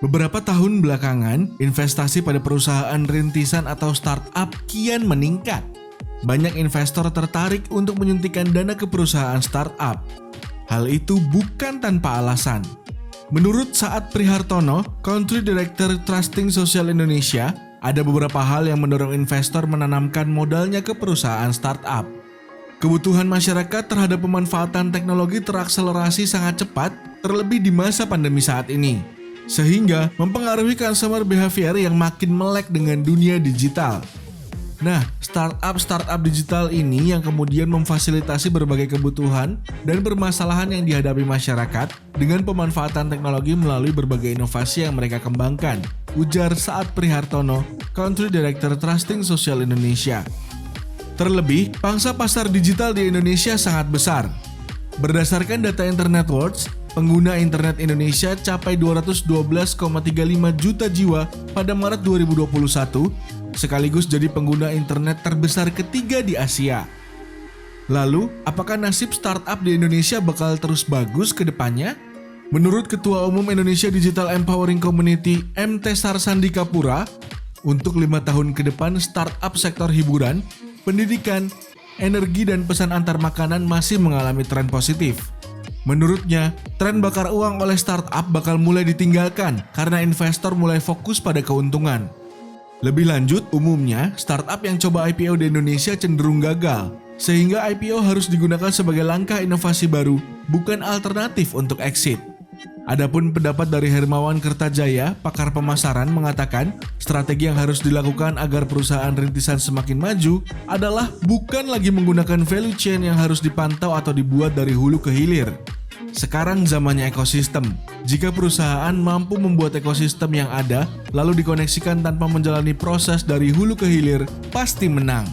Beberapa tahun belakangan, investasi pada perusahaan rintisan atau startup kian meningkat. Banyak investor tertarik untuk menyuntikkan dana ke perusahaan startup. Hal itu bukan tanpa alasan. Menurut Saad Prihartono, Country Director Trusting Social Indonesia, ada beberapa hal yang mendorong investor menanamkan modalnya ke perusahaan startup. Kebutuhan masyarakat terhadap pemanfaatan teknologi terakselerasi sangat cepat, terlebih di masa pandemi saat ini, sehingga mempengaruhi consumer behavior yang makin melek dengan dunia digital. Nah, startup digital ini yang kemudian memfasilitasi berbagai kebutuhan dan permasalahan yang dihadapi masyarakat dengan pemanfaatan teknologi melalui berbagai inovasi yang mereka kembangkan, ujar Saad Prihartono, Country Director Trusting Social Indonesia. Terlebih, pangsa pasar digital di Indonesia sangat besar. Berdasarkan data Internet Watch, pengguna internet Indonesia capai 212,35 juta jiwa pada Maret 2021, sekaligus jadi pengguna internet terbesar ketiga di Asia. Lalu, apakah nasib startup di Indonesia bakal terus bagus ke depannya? Menurut Ketua Umum Indonesia Digital Empowering Community MT Sarsandikapura, untuk 5 tahun ke depan startup sektor hiburan, pendidikan, energi dan pesan antar makanan masih mengalami tren positif. Menurutnya, tren bakar uang oleh startup bakal mulai ditinggalkan karena investor mulai fokus pada keuntungan. Lebih lanjut, umumnya startup yang coba IPO di Indonesia cenderung gagal, sehingga IPO harus digunakan sebagai langkah inovasi baru, bukan alternatif untuk exit. Adapun pendapat dari Hermawan Kertajaya, pakar pemasaran, mengatakan strategi yang harus dilakukan agar perusahaan rintisan semakin maju adalah bukan lagi menggunakan value chain yang harus dipantau atau dibuat dari hulu ke hilir. Sekarang zamannya ekosistem. Jika perusahaan mampu membuat ekosistem yang ada, lalu dikoneksikan tanpa menjalani proses dari hulu ke hilir, pasti menang.